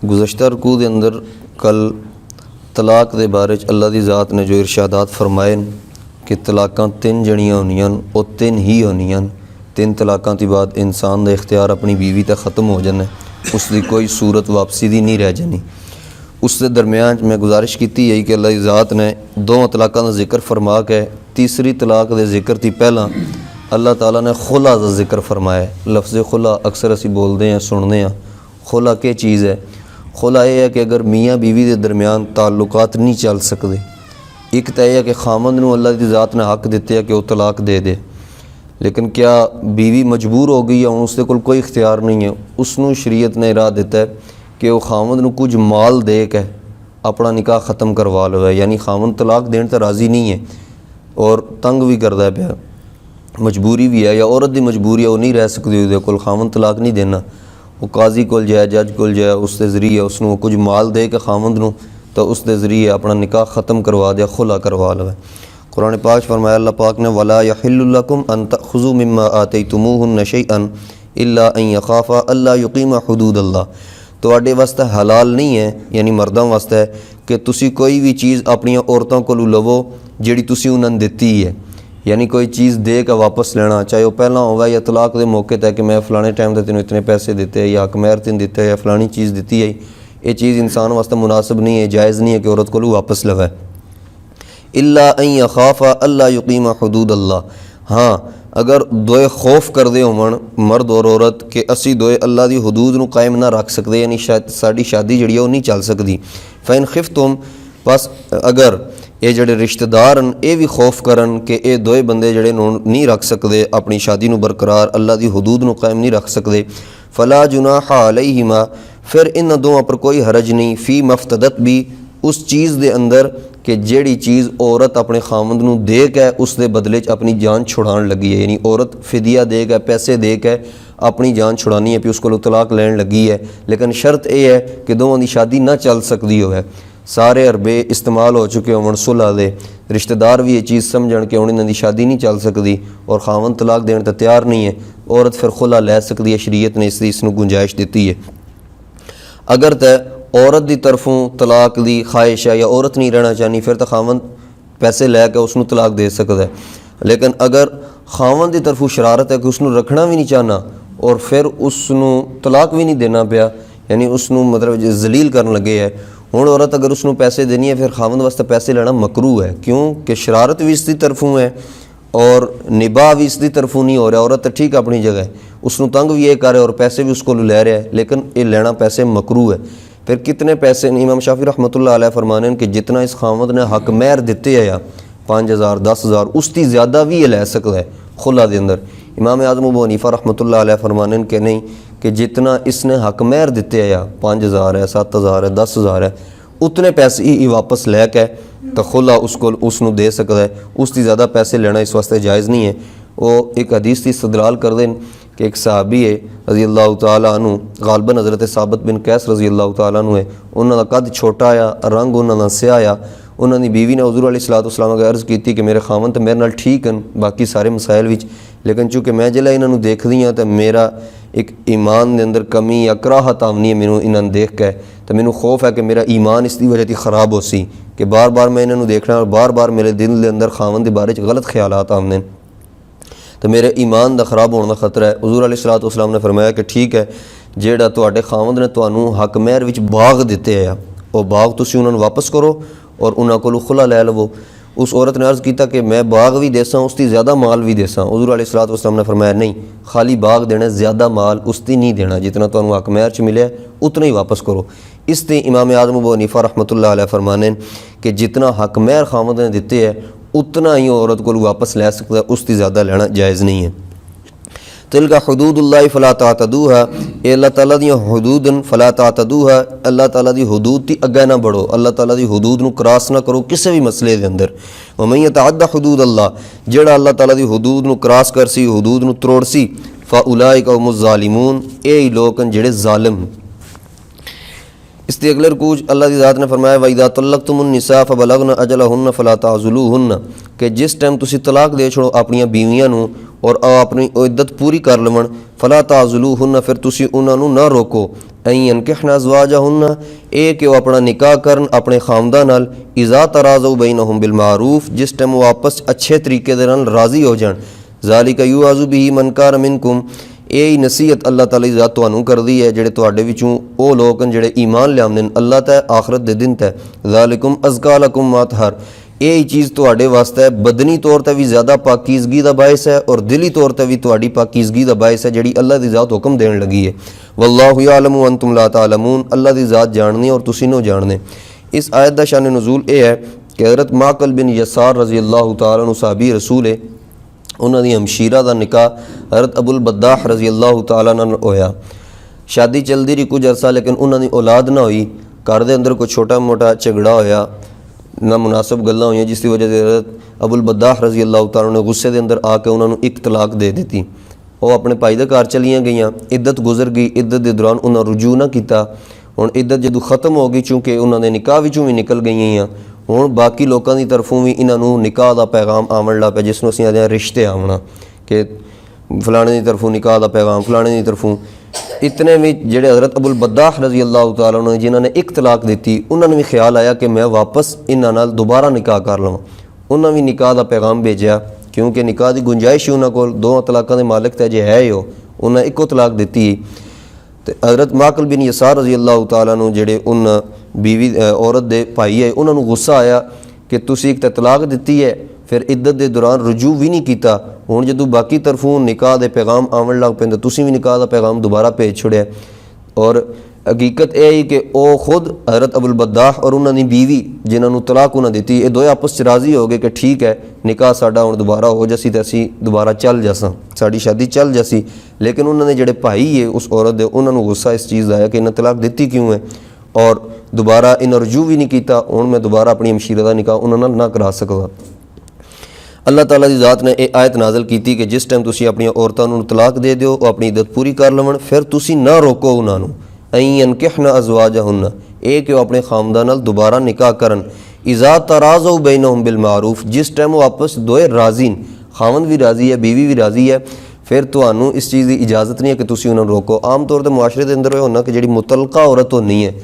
गुज़श्ता रकू दे अंदर कल तलाक दे बारे च अल्लाह दी ज़ात ने जो इरशादात फरमाए कि तलाकां तिन जड़ियां होनियां वो तिन ही होनियां। तिन तलाकां तो बाद इंसान का इख्तियार अपनी बीवी तक ख़त्म हो जाना, उसकी कोई सूरत वापसी दी नहीं रह जानी। उस दे दरम्यान मैं गुजारिश की है कि अल्लाह दी ज़ात ने दो तलाकां का जिक्र फरमा के तीसरी तलाक के जिक्र ती पहला अल्लाह ताला ने खुला का जिक्र फरमाया। लफ्ज़ खुला अक्सर असी बोलते हैं सुनते हैं। खुला क्या चीज़ है? खुला यह है कि अगर मियाँ बीवी के दरम्यान ताल्लुकात नहीं चल सकते, एक तो यह है कि खामद नूं अल्लाह की ज़ात ने हक दिते है कि वह तलाक दे दे, लेकिन क्या बीवी मजबूर हो गई है, हुण उसदे कोल कोई इख्तियार नहीं है, उसनूं शरीयत ने इरा दिता है कि वह खामद नूं कुछ माल दे के अपना निकाह ख़त्म करवा लवे। यानी खामद तलाक देने तो राज़ी नहीं है और तंग भी करता पिया, मजबूरी भी है या औरत की मजबूरी है, वो नहीं रह सकती उसदे कोल, खामद तलाक नहीं देना, वो काजी कोल जाए जज कोल जाए, उसके ज़रिए उसनूं कुछ माल दे के खामद नूं तो उसके ज़रिए अपना निकाह ख़त्म करवा दे, खुला करवा लवे। कुरान पाक फरमाया अल्लाह पाक ने वला यहिल्लु लकुम अन तअख़ुज़ू मिम्मा आतैतुमूहुन्ना शैअन इल्ला अन यख़ाफ़ा अल्ला युक़ीमा हुदूदल्लाह। तुहाडे वास्ते हलाल नहीं है, यानी मर्दां वास्ते है कि तुसी कोई भी चीज़ अपनी औरतों कोलों लवो जिहड़ी तुसी उन्हां दित्ती है। यानी कोई चीज़ दे के वापस लेना, चाहे वह पहला होगा या तलाक के मौके तक कि मैं फ़लाने टाइम पर तेन इतने पैसे दिते या हक महर तेन दिता या फ़लानी चीज़ दी है, ये चीज़ इंसान वास्ते मुनासिब नहीं है, जायज़ नहीं है कि औरत को वापस लवे। इल्ला अन यख़ाफ़ा अल्ला युक़ीमा हुदूदल्लाह। हाँ, अगर दोए खौफ कर दे होवन मर्द और औरत कि असी दोए अल्लाह की हदूद नूं कायम ना रख सकते, यानी साडी शादी जिहड़ी वो नहीं चल सकती। फ़इन खिफ्तुम, बस अगर ये जड़े रिश्तेदार हैं ये भी खौफ करन कि ये दोए बंदे जड़े नहीं रख सकते अपनी शादी नूं बरकरार, अल्लाह की हदूद नूं कायम नहीं रख सकते, फ़ला जुनाहा अलैहिमा, फिर इन दोवां पर कोई हरज नहीं, फ़ी मफ्तदत भी उस चीज़ के अंदर कि जेड़ी चीज़ औरत अपने खामद नूं दे के उस दे बदले च अपनी जान छुड़ान लगी है। यानी औरत फिदिया दे के पैसे दे के अपनी जान छुड़ानी है, फिर उसको तलाक लैन लगी है, लेकिन शर्त यह है कि दोवां दी शादी ना चल सकती हो, सारे अरबे इस्तेमाल हो चुके होवन सुलह दे, रिश्तेदार भी ये चीज़ समझण कि हुण इन्हां दी शादी नहीं चल सकती और खावंद तलाक देने तो तैयार नहीं है, औरत फिर खुला लै सकती है। शरीयत ने इसनूं गुंजाइश दी है। अगर तो औरत की तरफों तलाक की ख्वाहिश है या औरत नहीं रहना चाहनी, फिर तो खावंद पैसे लैके उसनूं तलाक दे सकता है। लेकिन अगर खावंद की तरफों शरारत है कि उसनूं रखना भी नहीं चाहना और फिर उसनूं तलाक भी नहीं देना पिया, यानी उसनूं मतलब जलील करन लगे है, हुण औरत अगर उसनूं पैसे देनी है फिर खावंद वास्ते पैसे लेना मकरू है, क्यों कि शरारत भी इसकी तरफों है और निभा भी इसकी तरफों नहीं हो रहा। औरत तो ठीक अपनी जगह है, उसनूं तंग भी ये कर रहा है और पैसे भी उसको लै रहा है, लेकिन ये लेना पैसे मकरू है। फिर कितने पैसे इमाम शाफी रहमतुल्लाह अलैह फरमाने कि जितना इस खामद ने हक महर दिते है 5,000 10,000 उसकी ज़्यादा भी ये लै सकता है खुला के अंदर। इमाम आज़म अबू हनीफा रहमतुल्लाह अलैह फरमाने कि नहीं, कि जितना इसने हक महर दिते है 5,000 है 7,000 है 10,000 है, उतने पैसे ही वापस लैके तो खुला उसको उसनूं दे सकता है, उसकी ज़्यादा पैसे लेना इस वास्ते जायज़ नहीं है। वो एक हदीस की इस्तदलाल कर दें कि एक सहाबी है रज़ी अल्लाह तआला अन्हु, गालबन हज़रत साबित बिन कैस रज़ी अल्लाह तआला अन्हु है, उन्होंने कद छोटा आया, रंग उन्होंने स्या आया, उन्होंने बीवी ने हुज़ूर अलैहिस्सलातु वस्सलाम को अर्ज़ की कि मेरे खावंद तो मेरे नाल ठीक हैं बाकी सारे मसाइल विच, लेकिन चूँकि मैं जिला इन्होंने देखदी हाँ तो मेरा एक ईमान के अंदर कमी या कराहत आमनी है मैनू इन्होंने देख के, तो मैनू खौफ है कि मेरा ईमान इसकी वजह से ख़राब हो सी कि बार बार मैं इन्होंने देखना और बार बार मेरे दिल के अंदर खावंद के बारे गलत ख्यालात आमने, तो मेरे ईमान का खराब होने का खतरा है। हुज़ूर अलैहिस्सलातु वस्सलाम ने फरमाया कि ठीक है, जेड़ा तुहाडे खावंद ने तुहानू हक महर विच बाग दिते है वो बाग तुसीं उन्होंने वापस करो और उन्होंने कोलों खुला लै लवो। उस औरत ने अर्ज़ किया कि मैं बाग भी देसां उसकी ज़्यादा माल भी देसां। हुज़ूर अलैहिस्सलातु वस्सलाम ने फरमाया नहीं, खाली बाग देना, ज़्यादा माल उसकी नहीं देना, जितना तुहानू हक महर च मिले उतना ही वापस करो। इस ते इमाम आज़म अबू हनीफा रहमतुल्लाह अलैह फरमाने कि जितना हक महर खावंद ने दिते है उतना ही औरत को वापस लै सकता है, उसकी ज़्यादा लेना जायज़ नहीं है। तिलका हुदूदुल्लाह फ़ला तातदूहा, ये अल्लाह ताला दी हुदूदन फ़ला तातदूहा, अल्लाह ताला दी हुदूद ती अगे ना बढ़ो, अल्लाह ताला दी हुदूद नूं क्रॉस ना करो किसी भी मसले के अंदर। वमन यतअद्दा हुदूद अल्लाह, जेड़ा अल्लाह ताला दी हुदूद नूं क्रॉस कर सी, हुदूद नूं तरोड़ सी, फ़उलाइका हुमुज़ ज़ालिमून, ये लोग जेड़े ज़ालिम। इस दी अगले रकूच अल्लाह की ज़ात ने फरमाया वइज़ा तल्लक़्तुमुन्निसा फ़बलग़न अजलहुन्न फ़ला ताज़ुलूहुन्न कि जिस टाइम तुसी तलाक दे छोड़ो अपनी बीवियां नूं और अपनी इद्दत पूरी कर लवन फ़ला ताज़ुलूहुन्न फिर तुसी उन्हां नूं ना रोको ऐं यनकिहना अज़वाजहुन्न ए कि वह अपना निकाह करन अपने खामदा नाल इज़ा तराज़उ बैनहुम बिल मारूफ जिस टाइम वो आपस अच्छे तरीके दे नाल राज़ी हो जान ज़ालिका युआज़ु बिही मन कार मिनकुम ਇਹ नसीहत अल्लाह ताला दी ज़ात तुहानूं करदी है ਜਿਹੜੇ ਤੁਹਾਡੇ ਵਿੱਚੋਂ ਉਹ ਲੋਕ ਹਨ ਜਿਹੜੇ ईमान ਲਿਆਉਂਦੇ ਨੇ अल्लाह ते आखरत दे दिन ते ज़ालिकुम अज़का लकुम मा तहर ਇਹ चीज़ ਤੁਹਾਡੇ ਵਾਸਤੇ बदनी तौर ते भी ज़्यादा पाकीज़गी ਦਾ बायस है और दिली तौर ते भी ਤੁਹਾਡੀ पाकीज़गी ਦਾ बायस है ਜਿਹੜੀ अल्लाह दी ज़ात हुक्म देन लगी है वल्लाहु यालमु व अंतुम ला तालमून अल्लाह दी ज़ात जाननी और तुसीं नहीं जानने। इस आयत दा शान नुज़ूल ये है कि हज़रत माकल बिन यसार रज़ी अल्लाह तआला अन्हु सहाबी रसूल है उन्हां दी हमशीरा दा निकाह हज़रत अबुल बद्दाह रज़ी अल्लाह तआला नाल होया। शादी चलदी रही कुछ अरसा लेकिन उन्हां दी औलाद ना हुई घर दे अंदर कोई छोटा मोटा झगड़ा होया ना मुनासिब गल्लां होईयां जिस दी वजह से हज़रत अबुल बद्दाह रज़ी अल्लाह तआला ने गुस्से दे अंदर आके उन्हां नूं एक तलाक दे दित्ती। वो अपने भाई दे घर चलियां गईयां इद्दत गुजर गई इद्दत दे दौरान उन्हां रुजू ना कीता हुण इद्दत जदों ख़त्म हो गई चूँकि उन्हां दे निकाह विचों भी निकल गईयां हुण बाकी लोगों की तरफों भी इन्हां नूं निकाह दा पैगाम आवन लग पिया जिसनूं असीं आखदे हां रिश्ते आवना कि फलाने की तरफों निकाह दा पैगाम फलाने की तरफों। इतने में जेड़े हज़रत अबुल बद्दाह रज़ी अल्लाह तआला अन्हु जिन्होंने एक तलाक दी उन्होंने भी ख्याल आया कि मैं वापस इन्हां नाल दोबारा निकाह कर लवां उन्होंने भी निकाह दा पैगाम भेजा क्योंकि निकाह की गुंजाइश उन्होंने कोल दो तलाकों के मालिक तो जे है ही उन्हें एको तलाक दी। तो हज़रत माकल बिन यसार रज़ी अल्लाह तआला अन्हु जेड़े उन बीवी औरत दे भाई है उन्होंने गुस्सा आया कि तुसी एक तलाक दी है फिर इद्दत के दौरान रुजू भी नहीं किया हुण जदों बाकी तरफों निकाह के पैगाम आवन लग पे तुसी भी निकाह का पैगाम दोबारा भेज छोड़िया। और हकीकत यह है कि वह खुद हज़रत अबुल बद्दाह और उन्होंने बीवी जिन्होंने तलाक उन्हें दी ये दोए आपस राज़ी हो गए कि ठीक है निकाह साडा हुण दोबारा हो जासी तो असीं दोबारा चल जासां साडी शादी चल जासी। लेकिन उन्होंने जेड़े भाई है उस औरत दे उन्होंने गुस्सा इस चीज़ आया कि इन्हें तलाक दी क्यों है और दोबारा इन्हें रुजू भी नहीं किया हुण मैं दोबारा अपनी हमशीरा का निकाह उन्होंने ना करा सकदा। अल्लाह ताला की ज़ात ने यह आयत नाज़िल की कि जिस टाइम तुसी अपनी औरतों नूं तलाक दे दिओ वो अपनी इद्दत पूरी कर लवन फिर तुसी ना रोको उन्हां नूं ऐं यनकिहना अज़वाजहुन्न ये कि अपने खामदा नाल दोबारा निकाह करन इज़ा तराज़उ बैनहुम बिल मारूफ जिस टाइम वो आपस दोए राज़ी खामद भी राज़ी है बीवी भी राज़ी है फिर तुहानूं इस चीज़ की इजाज़त नहीं है कि तुसी उन्हां नूं रोको। आम तौर पर मुआशरे के अंदर होना कि जिहड़ी मुतलका औरत होनी है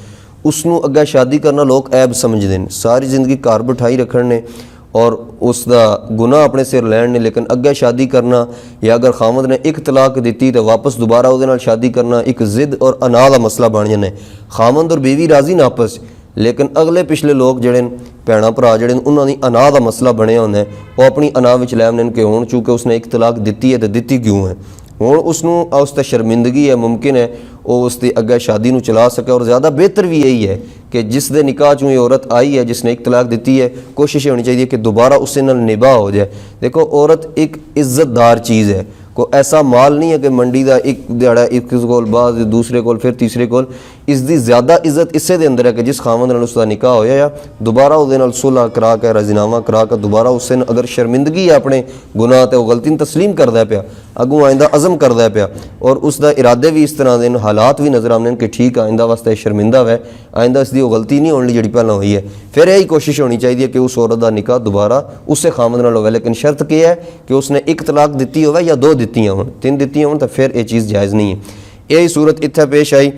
उसनूं अग्गे शादी करना लोग ऐब समझते हैं सारी जिंदगी घर बिठाई रखण ने और उसका गुनाह अपने सिर लैन ने लेकिन अग्गे शादी करना या अगर खामद ने एक तलाक दी तो वापस दोबारा उहदे नाल शादी करना एक जिद और अनाह का मसला बन जाना है। खामद और बीवी राजी ना आपस लेकिन अगले पिछले लोग जड़े भैणा भरा जड़े उन्होंने अनाह का मसला बनया होंदा वो अपनी अनाह विच लै आउंदे कि हुण चूँकि उसने एक तलाक दी है तो दी क्यों है हुण उसनूं उस ते शर्मिंदगी है मुमकिन है वो उसकी अग्गे शादी नूं चला सके। और ज़्यादा बेहतर भी यही है कि जिस दे निकाह चों ये औरत आई है जिसने एक तलाक दी है कोशिश होनी चाहिए कि दोबारा उससे नाल निभा हो जाए। देखो औरत एक इज़्ज़तदार चीज़ है को ऐसा माल नहीं है कि मंडी का एक दिहाड़ा एक कोल बाद दूसरे कोल फिर तीसरे कोल इसकी ज़्यादा इज्जत इसे दे अंदर है कि जिस खामद नाल उसका निकाह होया या दोबारा उहदे नाल सुलह करा के राजीनामा करा के दोबारा उससे अगर शर्मिंदगी है अपने गुनाह ते गलती नूं तस्लीम करदा पिया अगों आइंदा अज़म करदा पिया और उसका इरादे भी इस तरह के हालात भी नज़र आने कि ठीक आइंदा वास्ते शर्मिंदा है आइंदा इसकी गलती नहीं होनी जी पहला हुई है। फिर यही कोशिश होनी चाहिए कि उस औरत का निकाह दोबारा उससे खामद नाल होवे लेकिन शर्त क्या है कि उसने एक तलाक दी होवे या दो दित्तियां होण तीन दित्तियां होण तो फिर ये चीज़ जायज़ नहीं है। यही सूरत इत्थे पेश आई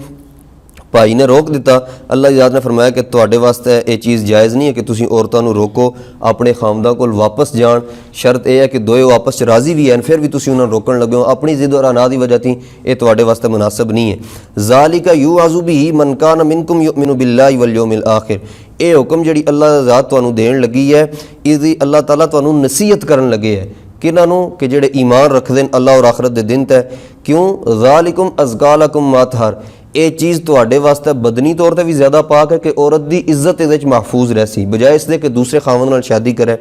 भाई ने रोक दिता अल्लाह की ज़ात ने फरमाया कि तुहाडे वास्ते ये चीज़ जायज़ नहीं है कि तुसीं औरतां नूं रोको अपने खामदां कोल वापस जाण शर्त यह है कि दोए आपस च राज़ी भी हैं फिर भी तुसीं उन्हां नूं रोकण लगे हो अपनी जिद और अनाह की वजह थी ये तुहाडे वास्ते मुनासिब नहीं है। ज़ालिका युअज़ु बिही मन कान मिनकुम युमिनु बिल्लाहि वल यौमिल आखिर ये हुक्म जिहड़ी अल्लाह की ज़ात तुहानूं देण लगी है इसदी अल्लाह ताला तुहानूं नसीहत करन लगे है किन्हां नूं कि जिहड़े ईमान रखदे ने अल्लाह और आखरत दे दिन ते क्यों ज़ालिकुम अज़का लकुम मा तहर ये चीज़ तुहाडे वास्ते बदनी तौर पर भी ज़्यादा पाक है कि औरत की इज्जत ये महफूज रह सी बजाय इसके कि दूसरे खामद नाल शादी करे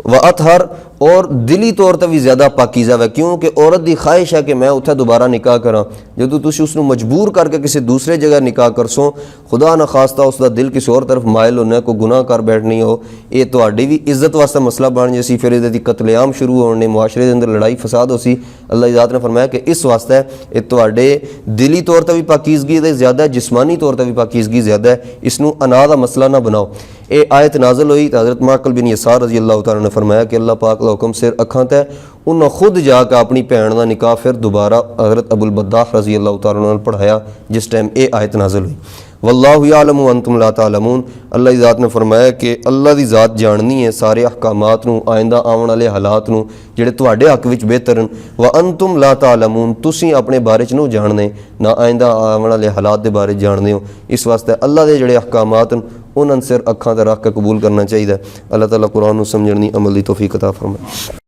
व अतहर और दिली तौर ਤੇ ਵੀ ਜ਼ਿਆਦਾ ਪਾਕੀਜ਼ਾ ਹੈ ਕਿਉਂਕਿ ਔਰਤ ਦੀ ਖਾਹਿਸ਼ ਹੈ ਕਿ ਮੈਂ ਉੱਥੇ ਦੁਬਾਰਾ ਨਿਕਾਹ ਕਰਾਂ। ਜਦੋਂ ਤੁਸੀਂ ਉਸ ਨੂੰ ਮਜਬੂਰ ਕਰਕੇ ਕਿਸੇ ਦੂਸਰੇ ਜਗ੍ਹਾ ਨਿਕਾਹ ਕਰਸੋ, ਖੁਦਾ ਨਾ ਖਾਸਤਾ ਉਸ ਦਾ ਦਿਲ ਕਿਸੇ ਹੋਰ ਤਰਫ ਮਾਇਲ ਹੋਣਾ, ਕੋਈ ਗੁਨਾਹ ਕਰ ਬੈਠਣੀ ਹੋ, ਇਹ ਤੁਹਾਡੀ ਵੀ ਇੱਜ਼ਤ ਵਾਸਤੇ ਮਸਲਾ ਬਣ ਜੇ ਸੀ, ਫਿਰ ਇਹਦੇ ਦੀ ਕਤਲੇਆਮ ਸ਼ੁਰੂ ਹੋਣ ਨੇ, ਮੁਆਸ਼ਰੇ ਦੇ ਅੰਦਰ ਲੜਾਈ ਫਸਾਦ ਹੋ ਸੀ। ਅੱਲਾਹ ਦੀ ਜ਼ਾਤ ਨੇ ਫਰਮਾਇਆ ਕਿ ਇਸ ਵਾਸਤੇ ਇਹ ਤੁਹਾਡੇ ਦਿਲੀ ਤੌਰ ਤੇ ਵੀ ਪਾਕੀਜ਼ਗੀ ਦੇ ਜ਼ਿਆਦਾ, ਜਿਸਮਾਨੀ ਤੌਰ ਤੇ ਵੀ ਪਾਕੀਜ਼ਗੀ ਜ਼ਿਆਦਾ है, इसनू अना का मसला ना बनाओ। ये आयत नाजल हुई तो हज़रत माकल बिन यसार रज़ी अल्लाह तआला ने फरमाया कि अल्लाह पाक का हुक्म सिर अखां ते उन्हें खुद जाकर अपनी भैन का निकाह फिर दोबारा हज़रत अबुल बद्दाह रज़ी अल्लाह तआला ने पढ़ाया जिस टाइम ये आयत नाजल हुई। वल्लाहु यालमु अंतुम ला तालमून। अल्लाह की ज़ात ने फरमाया कि अल्लाह की ज़ात जाननी है सारे अहकामात नूं, आइंदा आने वाले हालात नूं जिहड़े तुहाडे हक विच बेहतर हैं। व अंतुम ला तालमून, तुसीं अपने बारे च नहीं जानते, ना आइंदा आने वाले हालात के बारे जानते हो। इस वास्ते अल्लाह के जिहड़े अहकामात उन्होंने सिर अखां ते रख के कबूल करना चाहिए। अल्लाह ताला कुरान नूं समझण दी अमल दी तौफीक अता फरमाए।